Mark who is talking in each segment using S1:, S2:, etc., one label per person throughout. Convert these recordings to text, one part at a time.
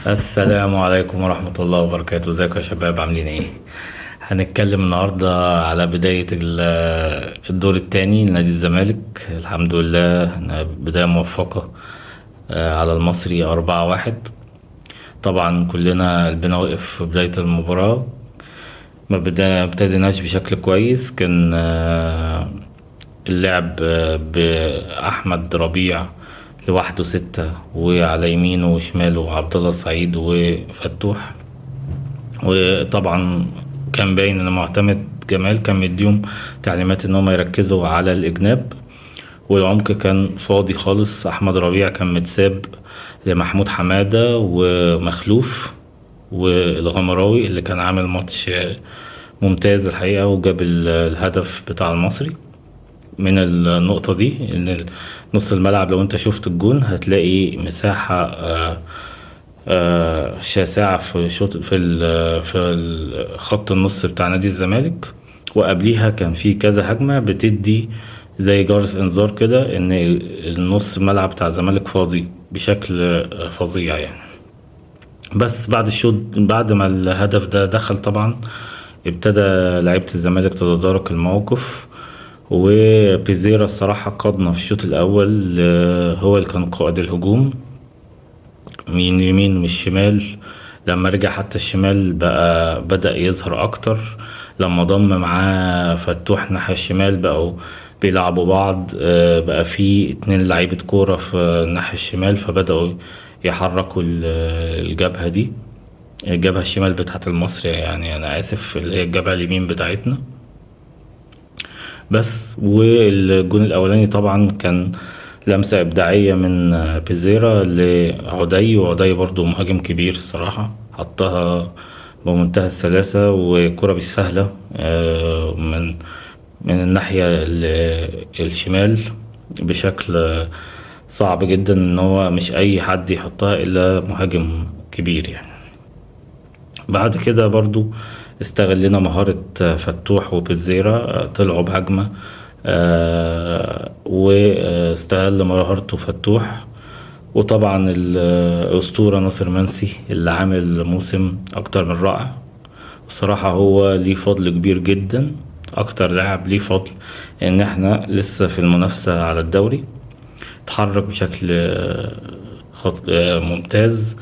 S1: السلام عليكم ورحمة الله وبركاته. ازيكم يا شباب، عاملين ايه؟ هنتكلم النهاردة على بداية الدور الثاني لنادي الزمالك. الحمد لله بداية موفقة على المصري 4-1. طبعا كلنا قلبنا وقف في بداية المباراة. ما ابتديناش بشكل كويس. كان اللعب بأحمد ربيع لوحده 6، وعلى يمينه وشماله عبد الله السعيد وفتوح. وطبعا كان باين ان معتمد جمال كان مديهم تعليمات ان هم يركزوا على الجناب، والعمق كان فاضي خالص. احمد ربيع كان متساب لمحمود حمادة ومخلوف والغمراوي اللي كان عامل ماتش ممتاز الحقيقة، وجاب الهدف بتاع المصري. من النقطة دي ان نص الملعب لو انت شفت الجون هتلاقي مساحة شاسعة في شوط خط النص بتاع نادي الزمالك. وقبليها كان في كذا هجمة بتدي زي جرس انذار كده ان النص الملعب بتاع الزمالك فاضي بشكل فظيع يعني. بس بعد الشوط، بعد ما الهدف ده دخل طبعا ابتدى لعيبة الزمالك تتدارك الموقف. وبيزيرا الصراحة قادنا في الشوط الأول، هو اللي كان قائد الهجوم من يمين ومن الشمال. لما رجع حتى الشمال بقى بدأ يظهر أكتر. لما ضم معاه فتوح ناحية الشمال بقوا بيلعبوا بعض. بقى في 2 لعيبة كورة في الناحية الشمال، فبدأوا يحركوا الجبهة دي، الجبهة الشمال بتاعت المصري، يعني أنا آسف، اللي هي الجبهة اليمين بتاعتنا. بس والجون الأولاني طبعا كان لمسة إبداعية من بيزيرا لعدي، وعدي برضو مهاجم كبير الصراحة، حطها بمنتهى السلاسة. وكرة مش سهلة من الناحية الشمال بشكل صعب جدا، ان هو مش اي حد يحطها الا مهاجم كبير يعني. بعد كده برضو استغلنا مهارة فتوح وبيتزيرا، طلعوا بهجمة واستغل مهارته فتوح. وطبعا الأسطورة ناصر منسي اللي عامل موسم أكتر من رائع. الصراحة هو ليه فضل كبير جدا، أكتر لاعب ليه فضل إن احنا لسه في المنافسة على الدوري. اتحرك بشكل ممتاز،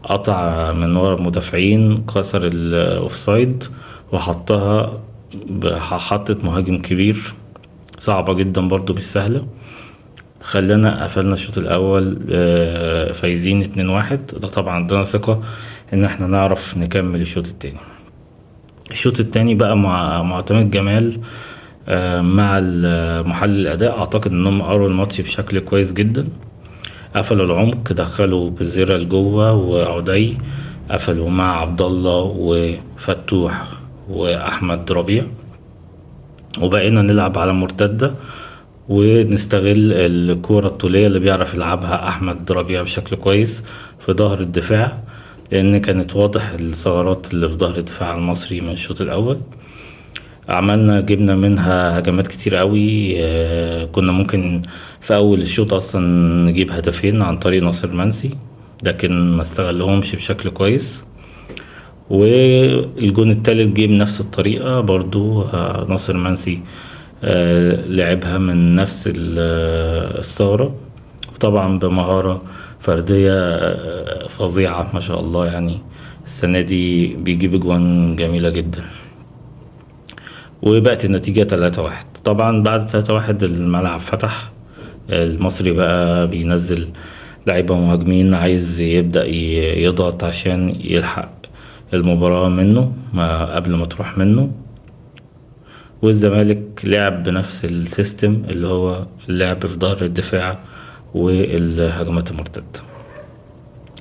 S1: قطع من ورا المدافعين، كسر الاوفسايد وحطها. حطت مهاجم كبير، صعبة جدا برضو مش سهلة. خلينا قفلنا الشوط الأول فايزين 2-1. ده طبعا عندنا ثقة إن احنا نعرف نكمل الشوط التاني. الشوط التاني بقى مع معتمد جمال مع محلل الأداء. أعتقد إنهم قروا الماتش بشكل كويس جدا. قفلوا العمق، دخلوا بزيرة لجوه وعدي، قفلوا مع عبد الله وفتوح واحمد ربيع، وبقينا نلعب على مرتدة ونستغل الكورة الطولية اللي بيعرف يلعبها احمد ربيع بشكل كويس في ظهر الدفاع، لان كانت واضح الثغرات اللي في ظهر الدفاع المصري من الشوط الاول. جبنا منها هجمات كتير قوي. كنا ممكن في اول الشوط اصلا نجيب هدفين عن طريق ناصر منسي، لكن ما استغلهمش بشكل كويس. والجون التالت جه بنفس الطريقة برضو. ناصر منسي لعبها من نفس الثغرة، وطبعا بمهارة فردية فظيعة ما شاء الله يعني. السنة دي بيجيب اجوان جميلة جدا. وبقت النتيجة 3-1. طبعا بعد 3-1 الملعب فتح. المصري بقى بينزل لعيبة مهاجمين، عايز يبدأ يضغط عشان يلحق المباراة منه ما قبل ما تروح منه. والزمالك لعب بنفس السيستم اللي هو اللعب في ظهر الدفاع والهجمات المرتدة.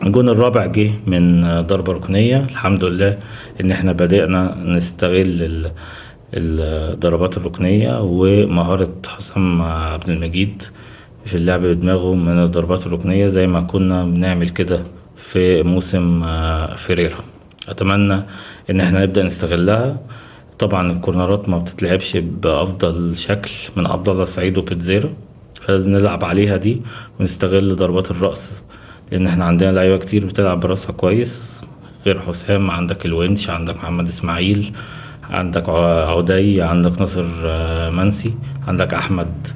S1: الجون الرابع جه من ضربة ركنية. الحمد لله ان احنا بدأنا نستغل الضربات الركنية ومهارة حسام عبد المجيد في اللعب بدماغه من الضربات الركنية، زي ما كنا بنعمل كده في موسم فيريرا. أتمنى إن احنا نبدأ نستغلها. طبعا الكورنرات ما بتتلعبش بأفضل شكل من عبد الله السعيد وبيتزيرا، فلازم نلعب عليها دي ونستغل ضربات الرأس لان احنا عندنا لعيبة كتير بتلعب براسها كويس، غير حسام عندك الونش، عندك محمد اسماعيل، عندك عدي، عندك ناصر منسي، عندك احمد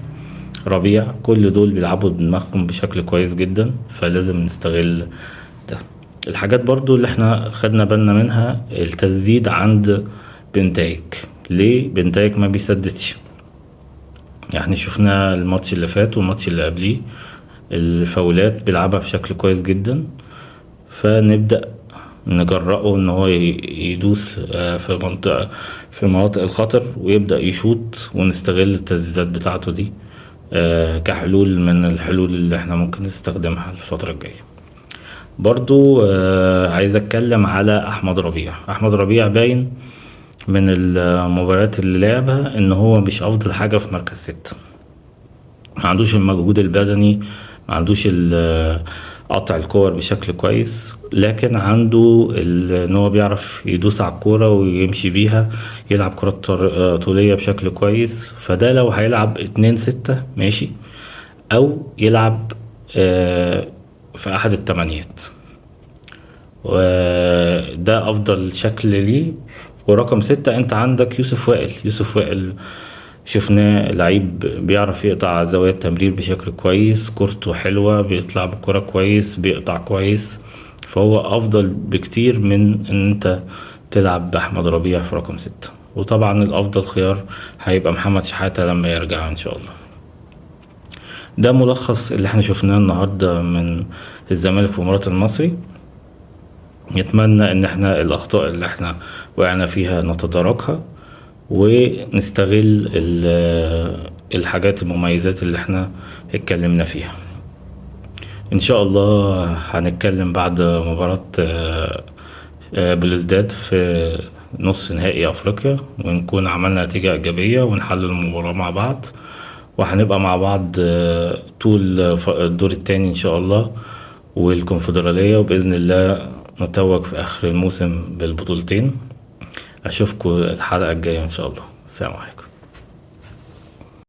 S1: ربيع. كل دول بيلعبوا بدماغهم بشكل كويس جدا، فلازم نستغل ده. الحاجات برضو اللي احنا خدنا بالنا منها التسديد عند بنتايك. ليه بنتايك ما بيسددش؟ يعني شفنا الماتش اللي فات والماتش اللي قبليه الفاولات بيلعبها بشكل كويس جدا، فنبدأ نجرأه ان هو يدوس في مناطق الخطر ويبدأ يشوط، ونستغل التسديدات بتاعته دي كحلول من الحلول اللي احنا ممكن نستخدمها الفترة الجاية. برضو عايز اتكلم على احمد ربيع. احمد ربيع باين من المباريات اللي لعبها ان هو مش افضل حاجة في مركز ستة. ما عندوش المجهود البدني، ما عندوش قطع الكور بشكل كويس، لكن عنده ان هو بيعرف يدوس على الكورة ويمشي بيها، يلعب كرات طولية بشكل كويس. فده لو هيلعب 2-6 ماشي، او يلعب في احد التمانيات، وده افضل شكل ليه. ورقم 6 انت عندك يوسف وائل. يوسف وائل شفناه لعيب بيعرف يقطع زوايا التمرير بشكل كويس، كورته حلوة، بيطلع بالكرة كويس، بيقطع كويس. فهو افضل بكتير من ان انت تلعب باحمد ربيع في رقم 6. وطبعا الافضل خيار هيبقى محمد شحاتة لما يرجع ان شاء الله. ده ملخص اللي احنا شفناه النهاردة من الزمالك في مباراة المصري. يتمنى ان احنا الاخطاء اللي احنا وقعنا فيها نتداركها، ونستغل الحاجات المميزات اللي احنا اتكلمنا فيها. ان شاء الله هنتكلم بعد مباراة بلوزداد في نصف نهائي افريقيا، ونكون عملنا نتيجة ايجابية ونحلل المباراة مع بعض. وهنبقى مع بعض طول الدور التاني ان شاء الله والكونفدرالية، وبإذن الله نتوج في آخر الموسم بالبطولتين. أشوفكم الحلقة الجاية إن شاء الله. السلام عليكم.